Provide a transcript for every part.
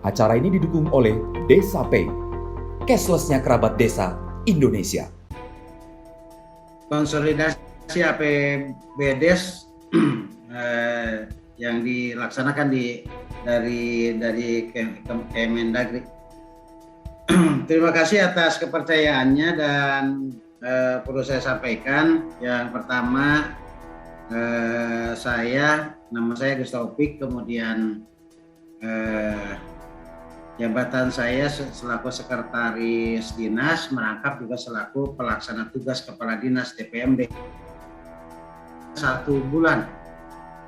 Acara ini didukung oleh Desa Pay, cashless-nya kerabat desa Indonesia. Konsolidasi APBDes yang dilaksanakan dari Kemendagri. Terima kasih atas kepercayaannya dan perlu saya sampaikan. Yang pertama, nama saya Gus Taufik, kemudian jabatan saya selaku Sekretaris Dinas merangkap juga selaku Pelaksana Tugas Kepala Dinas DPMD 1 bulan.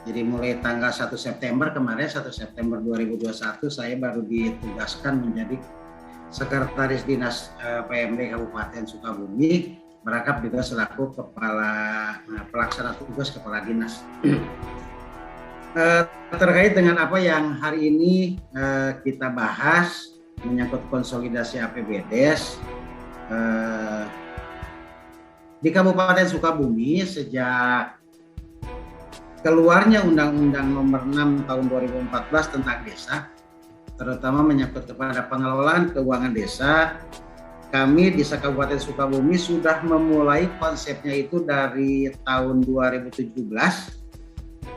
Jadi mulai tanggal 1 September kemarin, 1 September 2021 saya baru ditugaskan menjadi Sekretaris Dinas PMD Kabupaten Sukabumi, merangkap juga selaku Pelaksana Tugas Kepala Dinas. Terkait dengan apa yang hari ini kita bahas menyangkut konsolidasi APBDes di Kabupaten Sukabumi sejak keluarnya Undang-Undang Nomor 6 Tahun 2014 tentang desa, terutama menyangkut kepada pengelolaan keuangan desa, kami di Kabupaten Sukabumi sudah memulai konsepnya itu dari tahun 2017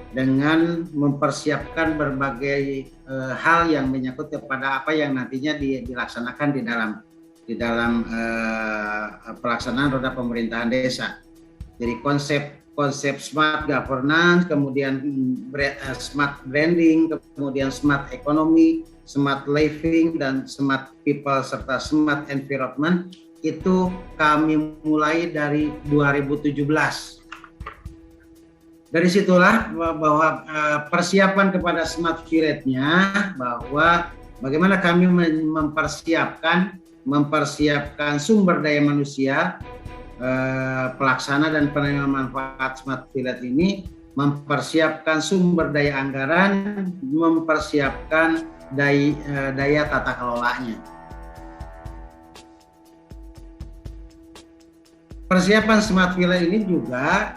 dengan mempersiapkan berbagai hal yang menyangkut kepada apa yang nantinya dilaksanakan di dalam pelaksanaan roda pemerintahan desa. Jadi konsep smart governance, kemudian smart branding, kemudian smart economy, smart living, dan smart people serta smart environment itu kami mulai dari 2017. Dari situlah bahwa persiapan kepada smart village-nya, bahwa bagaimana kami mempersiapkan sumber daya manusia, pelaksana dan penerima manfaat smart village ini, mempersiapkan sumber daya anggaran, mempersiapkan daya tata kelolanya. Persiapan smart village ini juga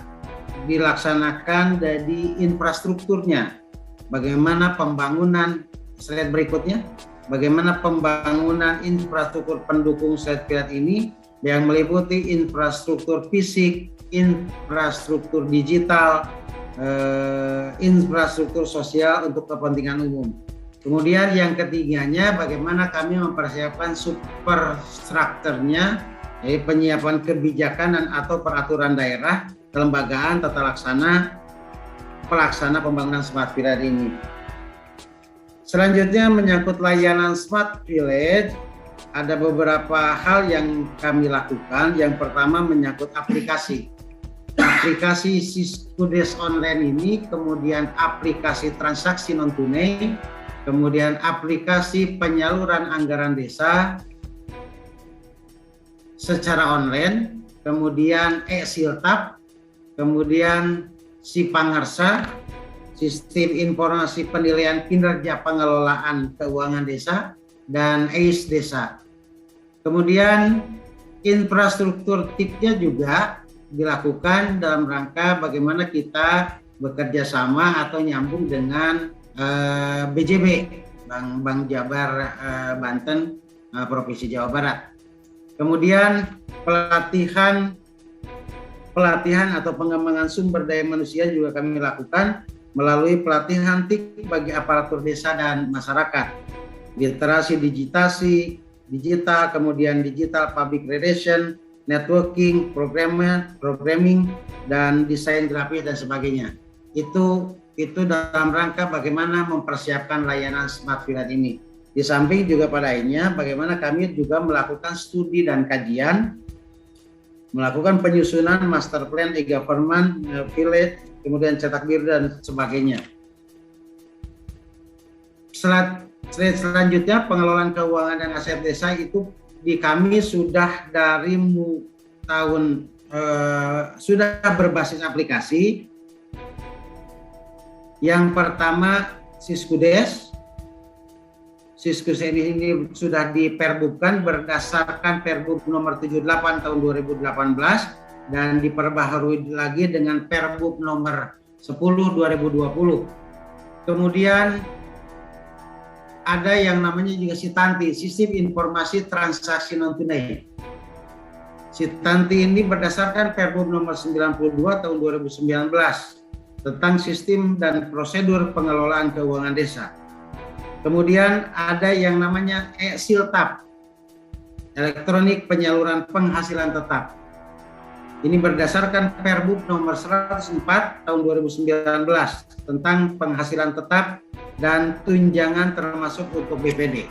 dilaksanakan dari infrastrukturnya. Bagaimana pembangunan, slide berikutnya, bagaimana pembangunan infrastruktur pendukung smart village ini yang meliputi infrastruktur fisik, infrastruktur digital, infrastruktur sosial untuk kepentingan umum. Kemudian yang ketiganya, bagaimana kami mempersiapkan superstrukturnya, yaitu penyiapan kebijakan dan atau peraturan daerah, kelembagaan, tata laksana, pelaksana pembangunan smart village ini. Selanjutnya menyangkut layanan smart village, ada beberapa hal yang kami lakukan. Yang pertama menyangkut aplikasi. Aplikasi Siskudes online ini, kemudian aplikasi transaksi non tunai, kemudian aplikasi penyaluran anggaran desa secara online, kemudian e-siltap, kemudian Sipangarsa, sistem informasi penilaian kinerja pengelolaan keuangan desa, dan AIS desa. Kemudian infrastruktur TIP-nya juga dilakukan dalam rangka bagaimana kita bekerja sama atau nyambung dengan BJB, Bank Jabar Banten, Provinsi Jawa Barat. Kemudian pelatihan atau pengembangan sumber daya manusia juga kami lakukan melalui pelatihan TIK bagi aparatur desa dan masyarakat, literasi digital, kemudian digital public relation, networking, programming, dan desain grafis dan sebagainya. Itu dalam rangka bagaimana mempersiapkan layanan smart village ini. Di samping juga pada akhirnya bagaimana kami juga melakukan studi dan kajian, melakukan penyusunan master plan e-government, village, kemudian cetak biru dan sebagainya. Selanjutnya pengelolaan keuangan dan aset desa itu di kami sudah dari tahun sudah berbasis aplikasi. Yang pertama Siskudes. Siskus ini sudah diperbubkan berdasarkan Perbub nomor 78 tahun 2018 dan diperbaharui lagi dengan Perbub nomor 10 2020. Kemudian ada yang namanya juga Sitanti, Sistem Informasi Transaksi Non Tunai. Sitanti ini berdasarkan Perbup nomor 92 tahun 2019 tentang sistem dan prosedur pengelolaan keuangan desa. Kemudian ada yang namanya e-Siltap, Elektronik Penyaluran Penghasilan Tetap. Ini berdasarkan Perbup nomor 104 tahun 2019 tentang penghasilan tetap dan tunjangan termasuk untuk BPD.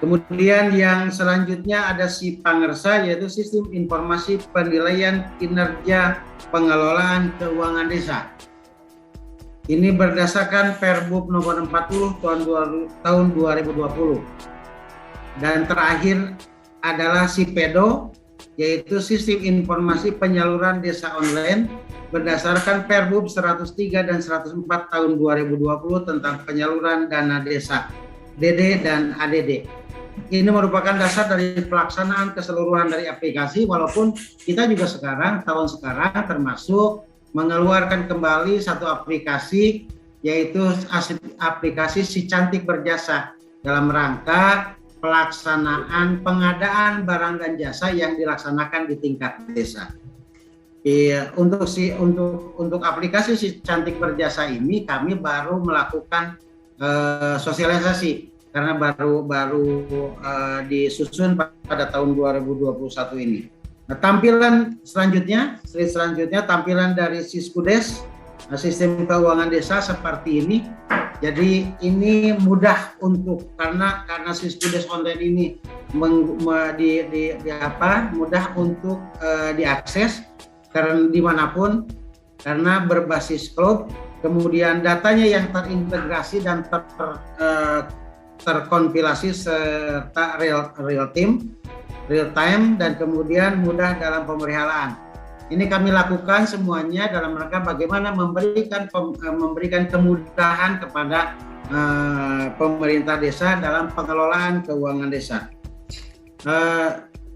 Kemudian yang selanjutnya ada SIPANGERSA, yaitu Sistem Informasi Penilaian Kinerja Pengelolaan Keuangan Desa. Ini berdasarkan Perbup nomor 40 tahun 2020. Dan terakhir adalah SIPEDO, yaitu Sistem Informasi Penyaluran Desa Online berdasarkan Perbup 103 dan 104 tahun 2020 tentang penyaluran dana desa DD dan ADD. Ini merupakan dasar dari pelaksanaan keseluruhan dari aplikasi, walaupun kita juga tahun sekarang termasuk mengeluarkan kembali satu aplikasi, yaitu aplikasi Si Cantik Berjasa dalam rangka pelaksanaan pengadaan barang dan jasa yang dilaksanakan di tingkat desa. Untuk aplikasi Si Cantik Berjasa ini kami baru melakukan sosialisasi karena baru disusun pada tahun 2021 ini. Nah, slide selanjutnya tampilan dari Siskudes, sistem keuangan desa seperti ini. Jadi ini mudah karena Siskudes online ini mudah untuk diakses karena dimanapun, karena berbasis cloud, kemudian datanya yang terintegrasi dan terkompilasi serta real time, dan kemudian mudah dalam pemeliharaan. Ini kami lakukan semuanya dalam rangka bagaimana memberikan kemudahan kepada pemerintah desa dalam pengelolaan keuangan desa.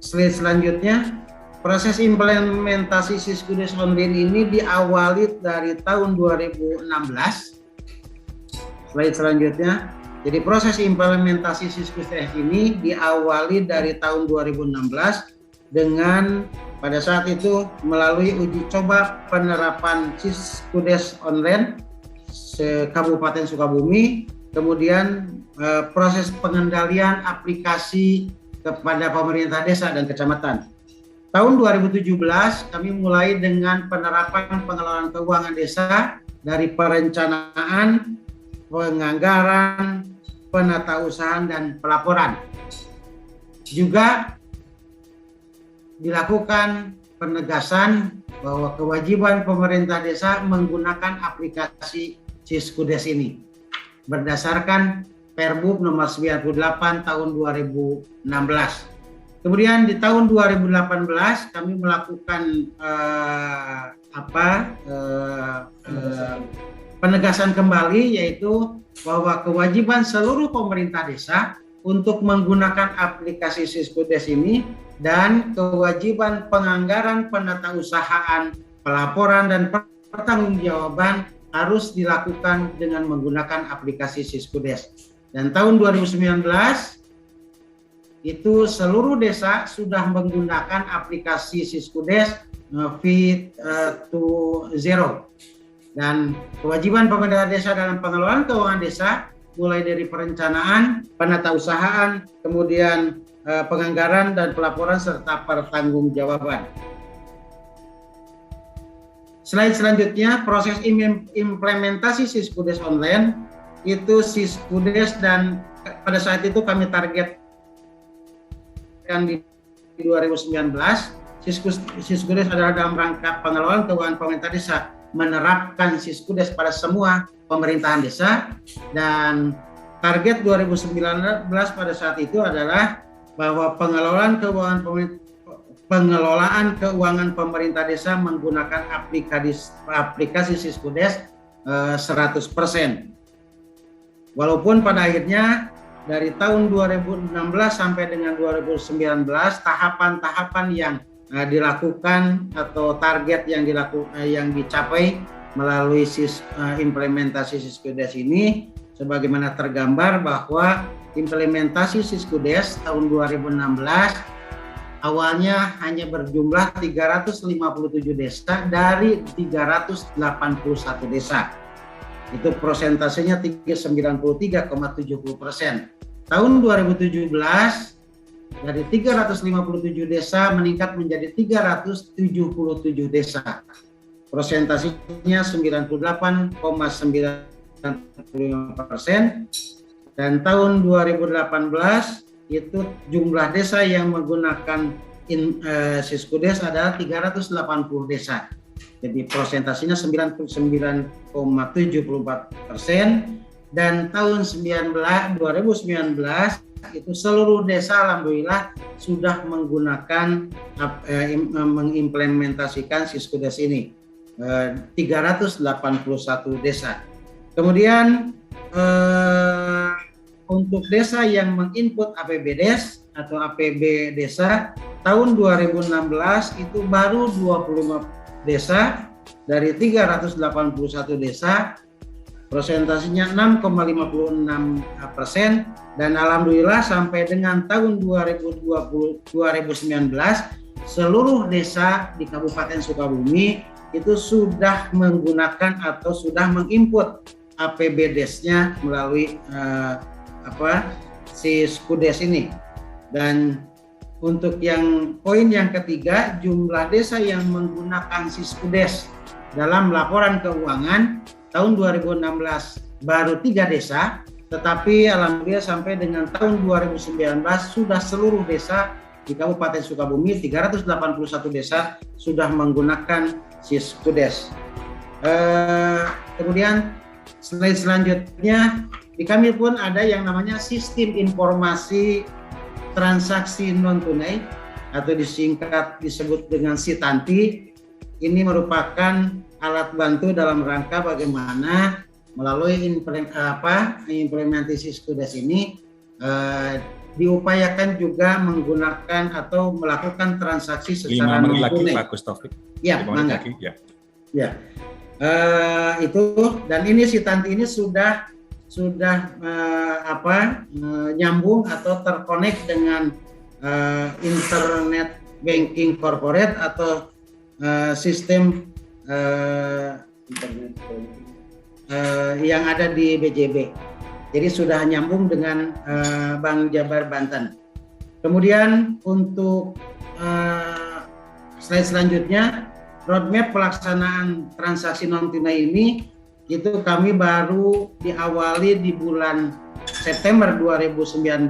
Slide selanjutnya, proses implementasi Siskudes online ini diawali dari tahun 2016. Slide selanjutnya, jadi proses implementasi Siskudes ini diawali dari tahun 2016 dengan pada saat itu melalui uji coba penerapan Siskudes online Kabupaten Sukabumi, kemudian proses pengendalian aplikasi kepada pemerintah desa dan kecamatan. Tahun 2017 kami mulai dengan penerapan pengelolaan keuangan desa dari perencanaan, penganggaran, penatausahaan, dan pelaporan. Juga dilakukan penegasan bahwa kewajiban pemerintah desa menggunakan aplikasi Siskudes ini berdasarkan Perbup nomor 98 tahun 2016. Kemudian di tahun 2018 kami melakukan penegasan kembali, yaitu bahwa kewajiban seluruh pemerintah desa untuk menggunakan aplikasi Siskudes ini dan kewajiban penganggaran, penatausahaan, pelaporan, dan pertanggungjawaban harus dilakukan dengan menggunakan aplikasi Siskudes. Dan tahun 2019 itu seluruh desa sudah menggunakan aplikasi Siskudes V2.0. Dan kewajiban pemerintah desa dalam pengelolaan keuangan desa mulai dari perencanaan, penatausahaan, kemudian penganggaran dan pelaporan serta pertanggungjawaban. Slide selanjutnya, proses implementasi Siskudes online itu Siskudes, dan pada saat itu kami targetkan di 2019 Siskudes adalah dalam rangka pengelolaan keuangan pemerintah desa, menerapkan Siskudes pada semua pemerintahan desa, dan target 2019 pada saat itu adalah bahwa pengelolaan keuangan pemerintah desa menggunakan aplikasi Siskudes 100%. Walaupun pada akhirnya dari tahun 2016 sampai dengan 2019 tahapan-tahapan yang dilakukan atau target yang dicapai melalui implementasi Siskudes ini sebagaimana tergambar bahwa implementasi Siskudes tahun 2016 awalnya hanya berjumlah 357 desa dari 381 desa. Itu persentasenya 93,70%. Tahun 2017 dari 357 desa meningkat menjadi 377 desa. Persentasenya 98,95%. Dan tahun 2018 itu jumlah desa yang menggunakan Siskudes adalah 380 desa. Jadi persentasenya 99,74%. Dan tahun 2019 itu seluruh desa alhamdulillah sudah menggunakan mengimplementasikan Siskudes ini, 381 desa. Kemudian untuk desa yang menginput APBDes atau APB desa tahun 2016 itu baru 25 desa dari 381 desa, persentasinya 6,56%, dan alhamdulillah sampai dengan tahun 2019 seluruh desa di Kabupaten Sukabumi itu sudah menggunakan atau sudah menginput APBDes-nya melalui Siskudes ini. Dan untuk yang poin yang ketiga, jumlah desa yang menggunakan Siskudes dalam laporan keuangan tahun 2016 baru 3 desa, tetapi alhamdulillah sampai dengan tahun 2019 sudah seluruh desa di Kabupaten Sukabumi 381 desa sudah menggunakan Siskudes. Kemudian slide selanjutnya, di kami pun ada yang namanya Sistem Informasi Transaksi Non-Tunai atau disebut dengan SITANTI. Ini merupakan alat bantu dalam rangka bagaimana melalui implementasi Siskudes ini diupayakan juga menggunakan atau melakukan transaksi secara non-tunai. Pak Taufik. Ya, mangga. Ya. Itu, dan ini SITANTI ini sudah nyambung atau terkonek dengan internet banking corporate atau sistem yang ada di BJB. Jadi sudah nyambung dengan Bank Jabar Banten. Kemudian untuk slide selanjutnya, roadmap pelaksanaan transaksi non tunai ini itu kami baru diawali di bulan September 2019,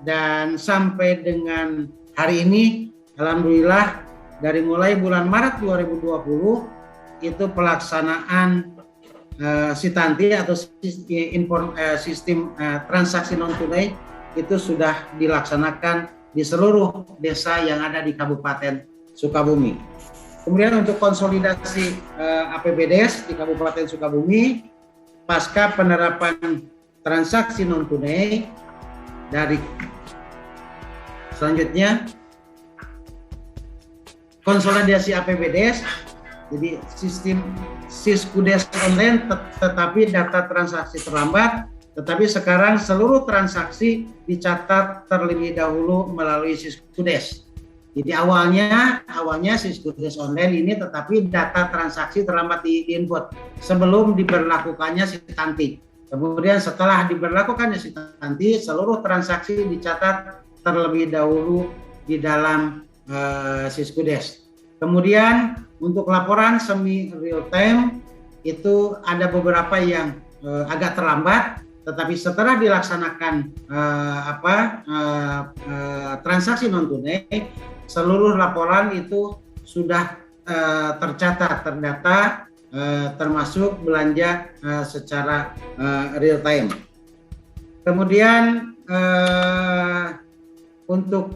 dan sampai dengan hari ini alhamdulillah dari mulai bulan Maret 2020 itu pelaksanaan SITANTI atau sistem transaksi non tunai itu sudah dilaksanakan di seluruh desa yang ada di Kabupaten Sukabumi. Kemudian untuk konsolidasi APBDes di Kabupaten Sukabumi pasca penerapan transaksi non tunai dari selanjutnya konsolidasi APBDes, jadi sistem Siskudes online tetapi data transaksi terlambat, tetapi sekarang seluruh transaksi dicatat terlebih dahulu melalui Siskudes. Jadi awalnya Siskudes online ini tetapi data transaksi terlambat di-input sebelum diberlakukannya SITANTI. Kemudian setelah diberlakukannya SITANTI, seluruh transaksi dicatat terlebih dahulu di dalam Siskudes. Kemudian untuk laporan semi real time itu ada beberapa yang agak terlambat, tetapi setelah dilaksanakan transaksi non tunai, seluruh laporan itu sudah tercatat, terdata, termasuk belanja secara real time. Kemudian untuk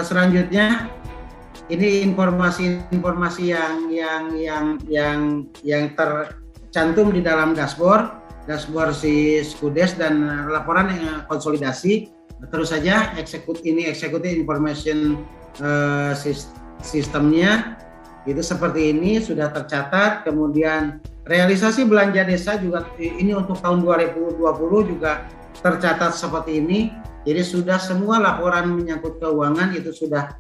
selanjutnya ini informasi yang tercantum di dalam dashboard Siskudes dan laporan konsolidasi. Terus saja executive information sistemnya. Itu seperti ini sudah tercatat. Kemudian realisasi belanja desa juga ini untuk tahun 2020 juga tercatat seperti ini. Jadi sudah semua laporan menyangkut keuangan itu sudah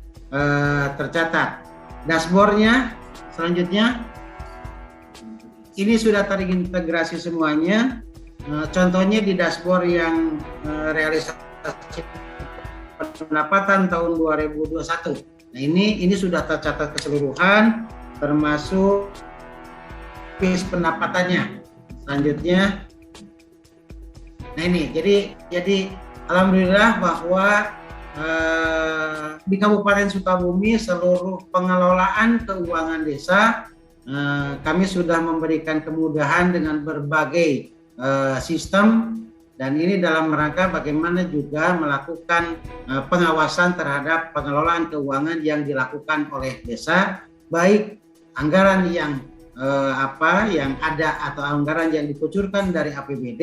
tercatat. Dashboardnya selanjutnya ini sudah terintegrasi semuanya. Contohnya di dashboard yang realisasi pendapatan tahun 2021. Nah ini sudah tercatat keseluruhan termasuk pendapatannya. Selanjutnya, nah ini jadi alhamdulillah bahwa di Kabupaten Sukabumi seluruh pengelolaan keuangan desa kami sudah memberikan kemudahan dengan berbagai sistem. Dan ini dalam rangka bagaimana juga melakukan pengawasan terhadap pengelolaan keuangan yang dilakukan oleh desa, baik anggaran yang yang ada atau anggaran yang dikucurkan dari APBD,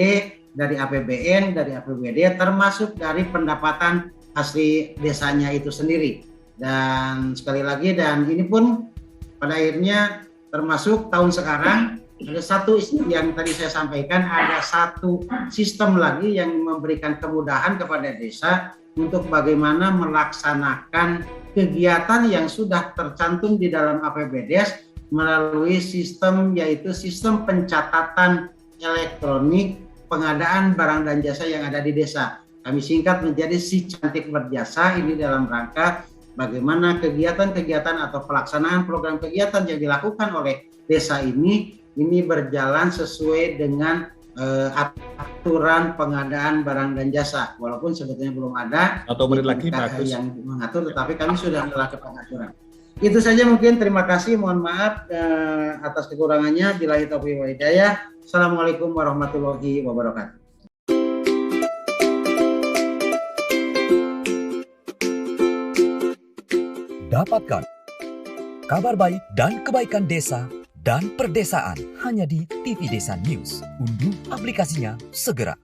dari APBN, dari APBD, termasuk dari pendapatan asli desanya itu sendiri. Dan sekali lagi, dan ini pun pada akhirnya termasuk tahun sekarang ada satu yang tadi saya sampaikan, ada satu sistem lagi yang memberikan kemudahan kepada desa untuk bagaimana melaksanakan kegiatan yang sudah tercantum di dalam APBDes melalui sistem, yaitu sistem pencatatan elektronik pengadaan barang dan jasa yang ada di desa. Kami singkat menjadi Si Cantik Berjasa. Ini dalam rangka bagaimana kegiatan-kegiatan atau pelaksanaan program kegiatan yang dilakukan oleh desa ini berjalan sesuai dengan aturan pengadaan barang dan jasa, walaupun sebetulnya belum ada atau menit lagi yang mengatur, tetapi kami sudah melakukan aturan. Itu saja mungkin. Terima kasih, mohon maaf atas kekurangannya. Billahi taufiq wal hidayah. Assalamualaikum warahmatullahi wabarakatuh. Dapatkan kabar baik dan kebaikan desa dan perdesaan hanya di TV Desa News. Unduh aplikasinya segera.